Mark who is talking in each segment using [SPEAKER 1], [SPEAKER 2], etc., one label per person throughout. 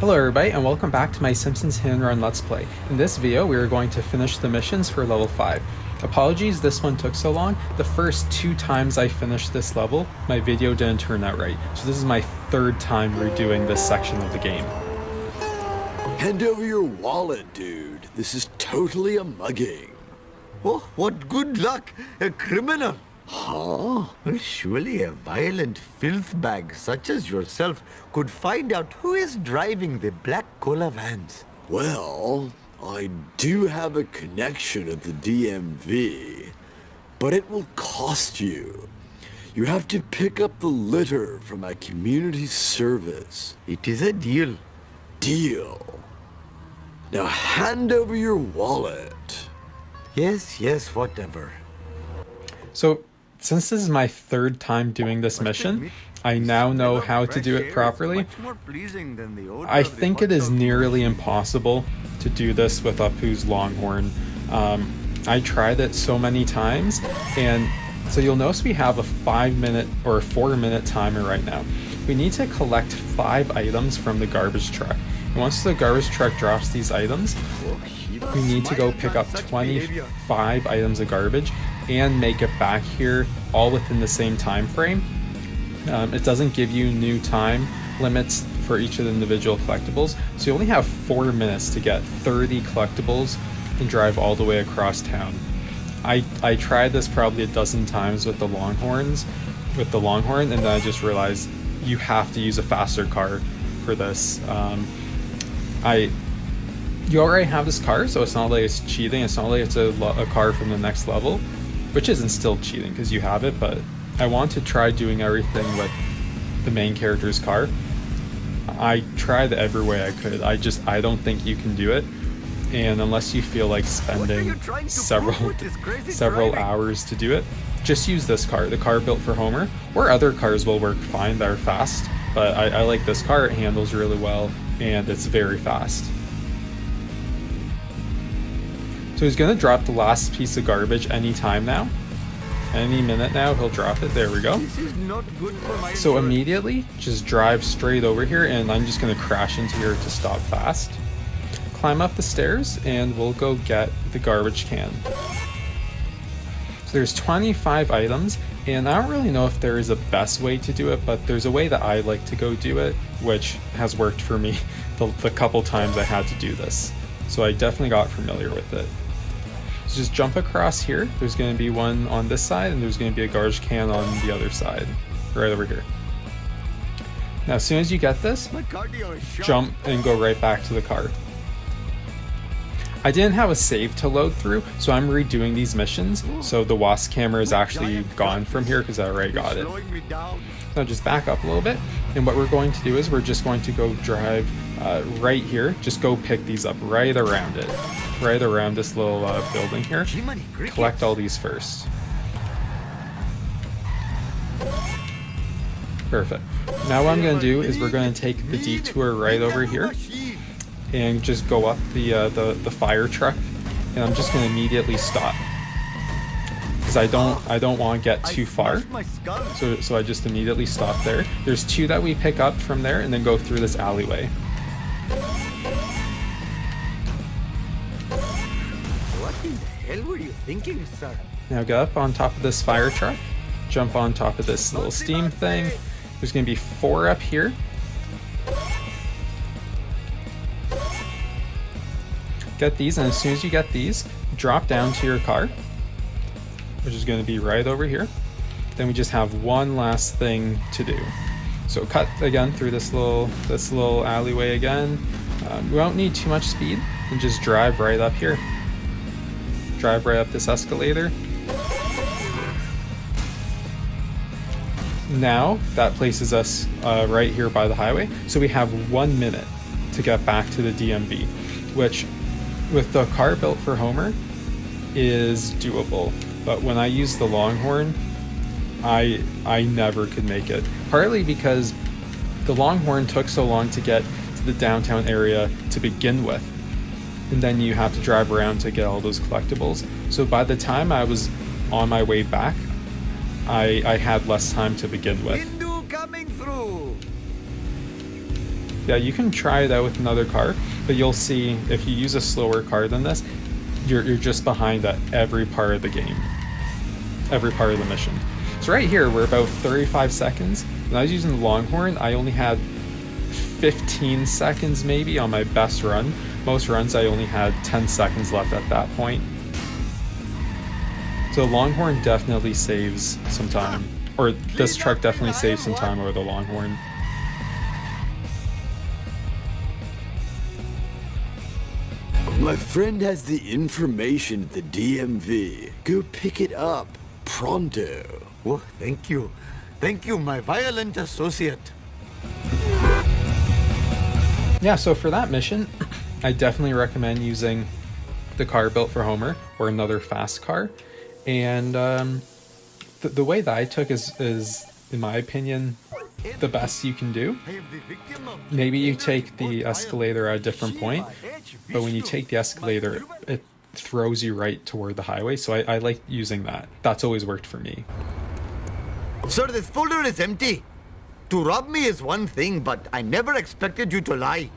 [SPEAKER 1] Hello everybody and welcome back to my Simpsons Hit&Run Let's Play. In this video we are going to finish the missions for level 5. Apologies this one took so long. The first 2 times I finished this level, my video didn't turn out right. So this is my 3rd time redoing this section of the game.
[SPEAKER 2] Hand over your wallet, dude. This is totally a mugging.
[SPEAKER 3] Oh, what good luck! A criminal!
[SPEAKER 2] Huh?
[SPEAKER 3] Well, surely a violent filth bag such as yourself could find out who is driving the black cola vans.
[SPEAKER 2] Well, I do have a connection at the DMV, but it will cost you. You have to pick up the litter from my community service.
[SPEAKER 3] It is a deal.
[SPEAKER 2] Deal. Now hand over your wallet.
[SPEAKER 3] Yes, whatever.
[SPEAKER 1] So since this is my 3rd time doing this mission, I now know how to do it properly. I think it is nearly impossible to do this with Apu's Longhorn. I tried it so many times, and so you'll notice we have a 5-minute or a 4-minute timer right now. We need to collect 5 items from the garbage truck. And once the garbage truck drops these items, we need to go pick up 25 items of garbage and make it back here all within the same time frame. It doesn't give you new time limits for each of the individual collectibles, so you only have 4 minutes to get 30 collectibles and drive all the way across town. I tried this probably a dozen times with the Longhorn, and then I just realized you have to use a faster car for this. You already have this car, so it's not like it's cheating. It's not like it's a car from the next level, which isn't still cheating because you have it, but I want to try doing everything with the main character's car. I tried every way I could. I don't think you can do it, and unless you feel like spending several hours to do it, just use this car, the car built for Homer, or other cars will work fine that are fast, but I like this car. It handles really well, and it's very fast. So he's going to drop the last piece of garbage any time now. Any minute now he'll drop it. There we go. So immediately just drive straight over here, and I'm just going to crash into here to stop fast. Climb up the stairs and we'll go get the garbage can. So there's 25 items, and I don't really know if there is a best way to do it, but there's a way that I like to go do it, which has worked for me the couple times I had to do this. So I definitely got familiar with it. So just jump across here. There's going to be one on this side, and there's going to be a garbage can on the other side, right over here. Now as soon as you get this, jump and go right back to the car. I didn't have a save to load through, so I'm redoing these missions, so the WASP camera is actually gone from here because I already got it. So just back up a little bit, and what we're going to do is we're just going to go drive right here. Just go pick these up right around it, right around this little building here. Collect all these first. Perfect. Now what I'm going to do is we're going to take the detour right over here and just go up the fire truck, and I'm just going to immediately stop because I don't want to get too far. So I just immediately stop there. There's 2 that we pick up from there, and then go through this alleyway.
[SPEAKER 3] What in the hell were you thinking, sir?
[SPEAKER 1] Now get up on top of this fire truck, jump on top of this little steam thing. There's going to be 4 up here. Get these, and as soon as you get these, drop down to your car, which is going to be right over here. Then we just have one last thing to do. So cut again through this little alleyway again. We won't need too much speed, and just drive right up here. Drive right up this escalator. Now that places us right here by the highway. So we have 1 minute to get back to the DMV, which with the car built for Homer is doable. But when I use the Longhorn, I never could make it. Partly because the Longhorn took so long to get to the downtown area to begin with, and then you have to drive around to get all those collectibles. So by the time I was on my way back, I had less time to begin with.
[SPEAKER 3] Coming through.
[SPEAKER 1] Yeah, you can try it out with another car, but you'll see if you use a slower car than this, you're just behind at every part of the game, every part of the mission. So right here, we're about 35 seconds. When I was using the Longhorn, I only had 15 seconds maybe on my best run. Most runs, I only had 10 seconds left at that point. So Longhorn definitely saves some time, or this truck definitely saves some time over the Longhorn.
[SPEAKER 2] My friend has the information at the DMV. Go pick it up. Pronto.
[SPEAKER 3] Oh, thank you. Thank you, my violent associate.
[SPEAKER 1] Yeah, so for that mission, I definitely recommend using the car built for Homer or another fast car. And the way that I took is, in my opinion, the best you can do. Maybe you take the escalator at a different point, but when you take the escalator, it throws you right toward the highway. So I like using that. That's always worked for me.
[SPEAKER 3] Sir, this folder is empty. To rob me is one thing, but I never expected you to lie.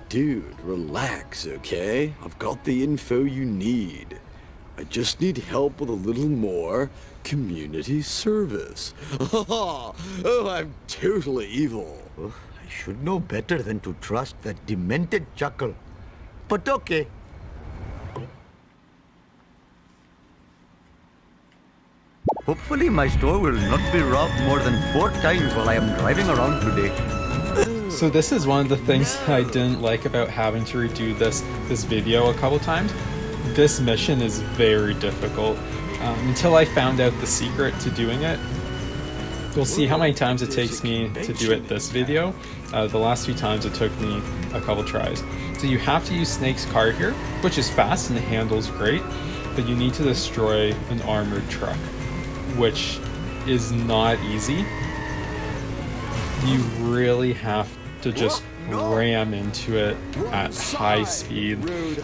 [SPEAKER 2] Dude, relax, okay? I've got the info you need. I just need help with a little more community service. Oh, I'm totally evil.
[SPEAKER 3] Oh, I should know better than to trust that demented chuckle. But okay. Hopefully my store will not be robbed more than 4 times while I am driving around today.
[SPEAKER 1] So this is one of the things I didn't like about having to redo this video a couple times. This mission is very difficult. Until I found out the secret to doing it. You'll see how many times it takes me to do it this video. The last few times it took me a couple tries. So you have to use Snake's car here, which is fast and it handles great, but you need to destroy an armored truck, which is not easy. You really have to just ram into it at high speed.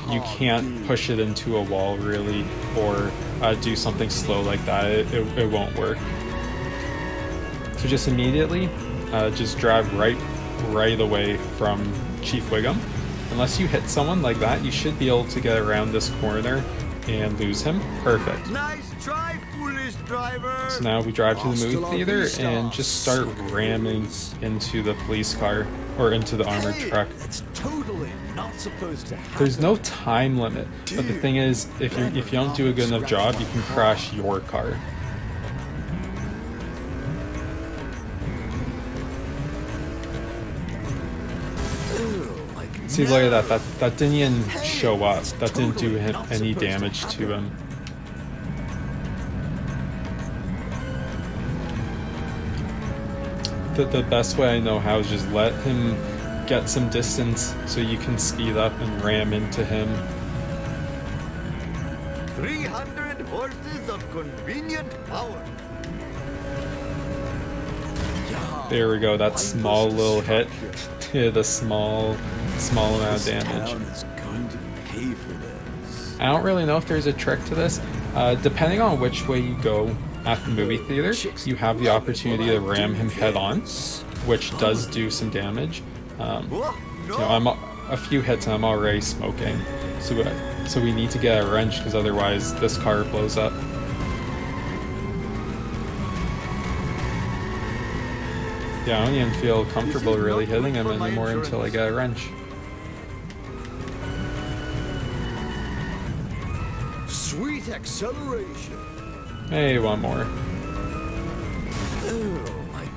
[SPEAKER 1] You can't push it into a wall really, or do something slow like that. It won't work. So just immediately, just drive right away from Chief Wiggum. Unless you hit someone like that, you should be able to get around this corner and lose him. Perfect.
[SPEAKER 3] Nice try, foolish driver.
[SPEAKER 1] So now we drive to the movie theater and just start ramming into the police car, or into the armored truck.
[SPEAKER 2] It's totally not supposed to happen.
[SPEAKER 1] There's no time limit, but the thing is, if you don't do a good enough job, you can crash your car. See, look at that. That didn't even show up. That didn't do him any damage to him. The best way I know how is just let him get some distance so you can speed up and ram into him.
[SPEAKER 3] 300 horses of convenient power.
[SPEAKER 1] There we go. That small little hit did a small amount of damage. I don't really know if there's a trick to this. Depending on which way you go at the movie theater, you have the opportunity to ram him head on, which does do some damage. You know, I'm a few hits and I'm already smoking, so we need to get a wrench because otherwise this car blows up. Yeah, I don't even feel comfortable really hitting him anymore until I get a wrench.
[SPEAKER 2] Sweet acceleration.
[SPEAKER 1] Hey, one more.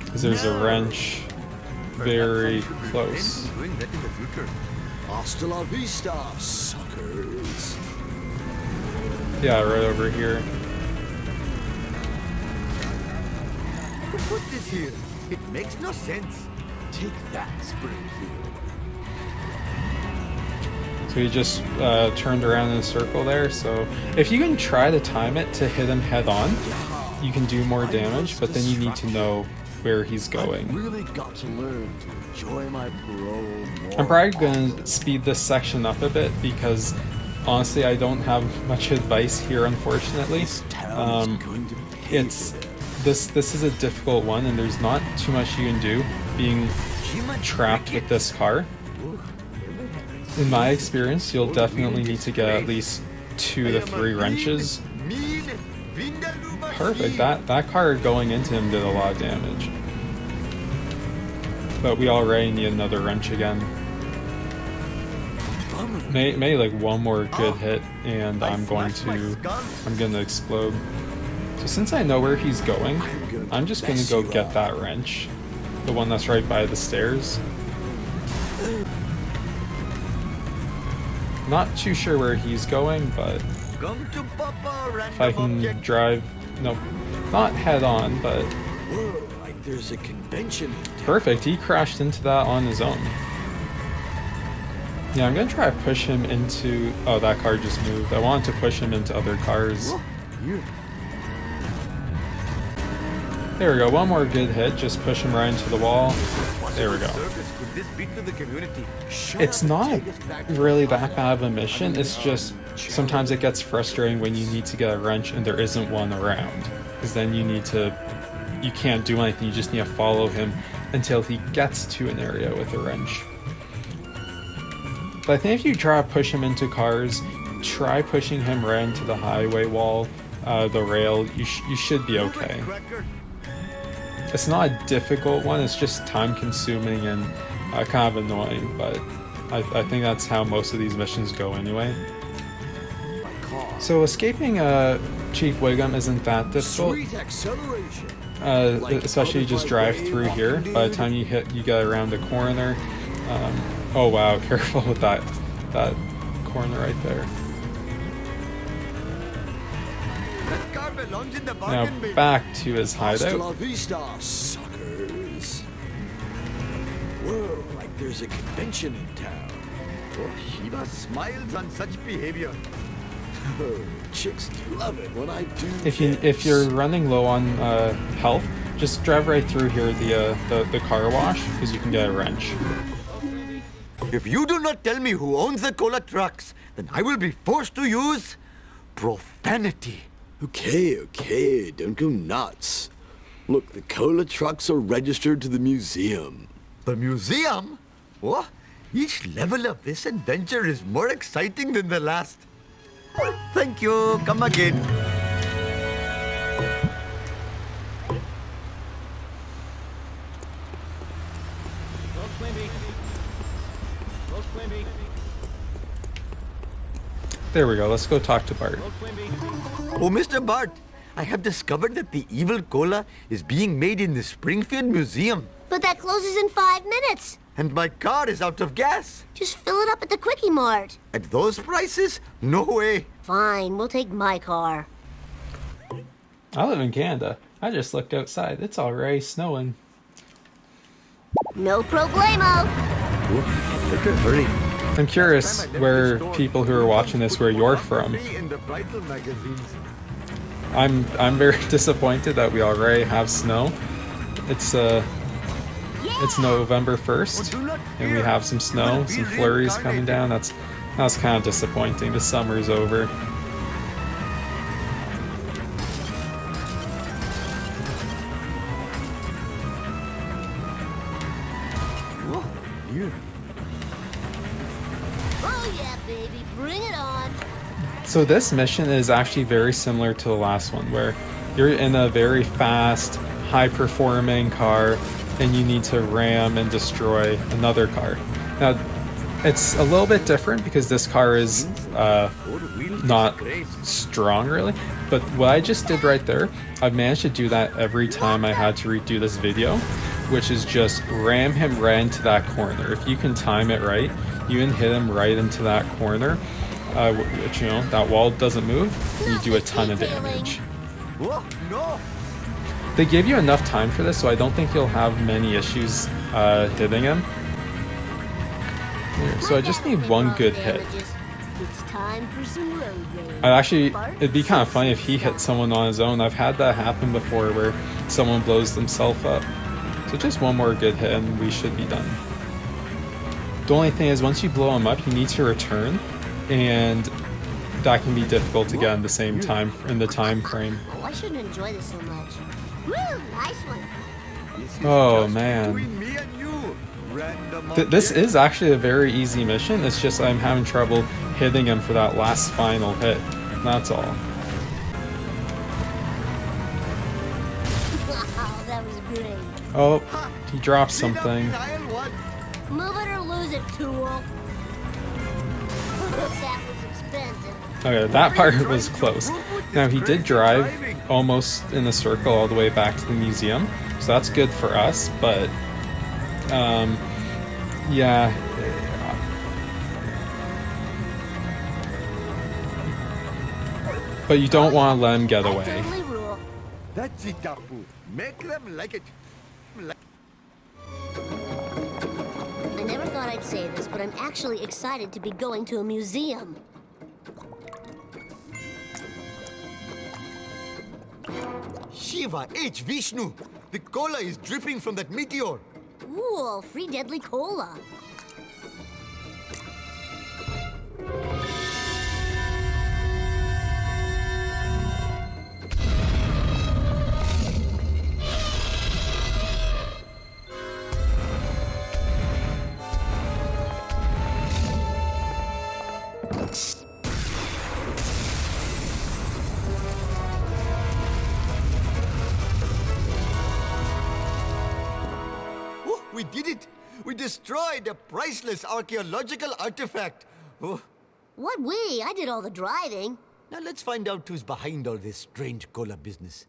[SPEAKER 1] Because there's a wrench very close.
[SPEAKER 2] Hasta la vista, suckers.
[SPEAKER 1] Yeah, right over here.
[SPEAKER 3] Who put this here? It makes no sense.
[SPEAKER 2] Take that, Springfield.
[SPEAKER 1] So he just turned around in a circle there. So if you can try to time it to hit him head on, you can do more damage, but then you need to know where he's going.
[SPEAKER 2] I've really got to learn to enjoy my parole more.
[SPEAKER 1] I'm probably going to speed this section up a bit because honestly I don't have much advice here, unfortunately. This is a difficult one and there's not too much you can do being trapped with this car. In my experience, you'll definitely need to get at least 2 to 3 wrenches. Perfect, that car going into him did a lot of damage. But we already need another wrench again. Maybe like one more good hit and I'm gonna explode. So since I know where he's going, I'm just gonna go get that wrench. The one that's right by the stairs. Not too sure where he's going, but if I can drive, nope, not head on, but
[SPEAKER 2] Whoa, like there's a convention.
[SPEAKER 1] perfect, he crashed into that on his own. Yeah, I'm gonna try to push him into, oh, that car just moved. I wanted to push him into other cars. There we go, one more good hit, just push him right into the wall. There we go. It's not really that bad of a mission, it's just sometimes it gets frustrating when you need to get a wrench and there isn't one around. Because then you can't do anything, you just need to follow him until he gets to an area with a wrench. But I think if you try to push him into cars, try pushing him right into the highway wall, the rail, you should be okay. It's not a difficult one, it's just time consuming and kind of annoying, but I think that's how most of these missions go anyway. So escaping Chief Wiggum isn't that difficult, especially just drive through here. By the time you get around the corner. Oh wow, careful with that corner right there. Now back to his hideout.
[SPEAKER 2] Suckers. Whoa, like there's a convention in town.
[SPEAKER 3] Oh, Shiva smiles on such behavior.
[SPEAKER 2] Oh, chicks love it when I do.
[SPEAKER 1] If you're running low on health, just drive right through here the car wash because you can get a wrench.
[SPEAKER 3] If you do not tell me who owns the cola trucks, then I will be forced to use profanity.
[SPEAKER 2] Okay, don't go nuts. Look, the cola trucks are registered to the museum.
[SPEAKER 3] The museum? What? Each level of this adventure is more exciting than the last. Thank you. Come again.
[SPEAKER 1] There we go, let's go talk to Bart.
[SPEAKER 3] Oh, Mr. Bart, I have discovered that the evil cola is being made in the Springfield Museum.
[SPEAKER 4] But that closes in 5 minutes.
[SPEAKER 3] And my car is out of gas.
[SPEAKER 4] Just fill it up at the Quickie Mart.
[SPEAKER 3] At those prices? No way.
[SPEAKER 4] Fine, we'll take my car.
[SPEAKER 1] I live in Canada. I just looked outside. It's already snowing.
[SPEAKER 4] No problemo.
[SPEAKER 3] Look at hurry.
[SPEAKER 1] I'm curious where people who are watching this, where you're from. I'm very disappointed that we already have snow. It's November 1st, and we have some snow, some flurries coming down. That's kind of disappointing. The summer's over.
[SPEAKER 4] Oh yeah, baby, bring it on.
[SPEAKER 1] So this mission is actually very similar to the last one, where you're in a very fast, high-performing car, and you need to ram and destroy another car. Now, it's a little bit different because this car is not strong, really. But what I just did right there, I've managed to do that every time I had to redo this video, which is just ram him right into that corner. If you can time it right, you can hit him right into that corner, which, you know, that wall doesn't move, and you do a ton of damage.
[SPEAKER 3] Whoa, no.
[SPEAKER 1] They give you enough time for this, so I don't think you'll have many issues hitting him. Here, so I just need one good hit.
[SPEAKER 4] It's time for some road rage.
[SPEAKER 1] It'd be kind of funny if he hit someone on his own. I've had that happen before where someone blows themselves up. So just one more good hit and we should be done. The only thing is, once you blow him up, you need to return, and that can be difficult to get in the same time, in the time frame.
[SPEAKER 4] Oh, I shouldn't enjoy this so much. Woo, nice one.
[SPEAKER 1] Oh man.
[SPEAKER 3] Between me and you.
[SPEAKER 1] This is actually a very easy mission. It's just I'm having trouble hitting him for that last final hit. That's all.
[SPEAKER 4] Wow, that was great.
[SPEAKER 1] Oh, he dropped something.
[SPEAKER 4] Move it or lose it, tool. That was expensive.
[SPEAKER 1] Okay, that part was close. Now, he did drive almost in a circle all the way back to the museum, so that's good for us, but yeah. But you don't want to let him get away.
[SPEAKER 4] Totally rule.
[SPEAKER 3] That's it, Tapu. Make them like it.
[SPEAKER 4] I never thought I'd say this, but I'm actually excited to be going to a museum.
[SPEAKER 3] Shiva H. Vishnu! The cola is dripping from that meteor.
[SPEAKER 4] Ooh, free deadly cola.
[SPEAKER 3] Oh, we did it! We destroyed a priceless archaeological artifact. Oh,
[SPEAKER 4] What we? I did all the driving.
[SPEAKER 3] now let's find out who's behind all this strange cola business.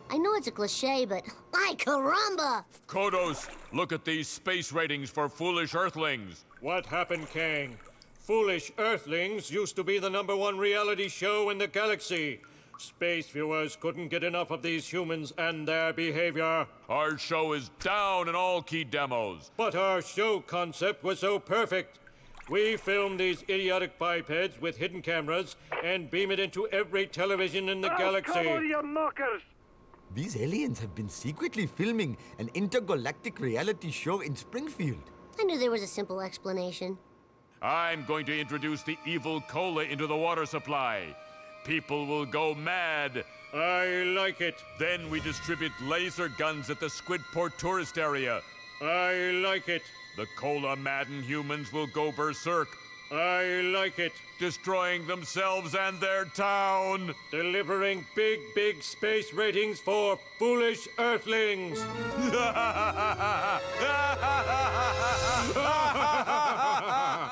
[SPEAKER 4] I know it's a cliche, but ay caramba!
[SPEAKER 5] Kodos, look at these space ratings for foolish Earthlings.
[SPEAKER 6] What happened, Kang? Foolish Earthlings used to be the #1 reality show in the galaxy. Space viewers couldn't get enough of these humans and their behavior.
[SPEAKER 5] Our show is down in all key demos.
[SPEAKER 6] But our show concept was so perfect. We filmed these idiotic bipeds with hidden cameras and beam it into every television in the galaxy.
[SPEAKER 3] These aliens have been secretly filming an intergalactic reality show in Springfield.
[SPEAKER 4] I knew there was a simple explanation.
[SPEAKER 5] I'm going to introduce the evil cola into the water supply. People will go mad.
[SPEAKER 6] I like it.
[SPEAKER 5] Then we distribute laser guns at the Squidport tourist area.
[SPEAKER 6] I like it.
[SPEAKER 5] The cola-maddened humans will go berserk,
[SPEAKER 6] I like it.
[SPEAKER 5] destroying themselves and their town.
[SPEAKER 6] Delivering big, big space ratings for foolish Earthlings.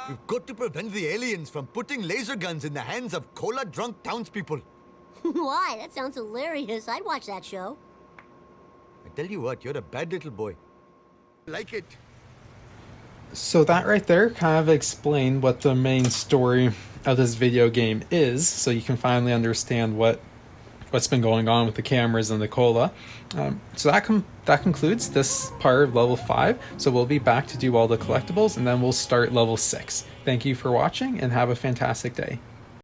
[SPEAKER 3] We've got to prevent the aliens from putting laser guns in the hands of cola-drunk townspeople.
[SPEAKER 4] Why? That sounds hilarious. I'd watch that show.
[SPEAKER 3] I tell you what, you're a bad little boy. Like it.
[SPEAKER 1] So that right there kind of explained what the main story of this video game is, so you can finally understand what's been going on with the cameras and the cola. So that concludes this part of level 5. So we'll be back to do all the collectibles, and then we'll start level 6. Thank you for watching, and have a fantastic day.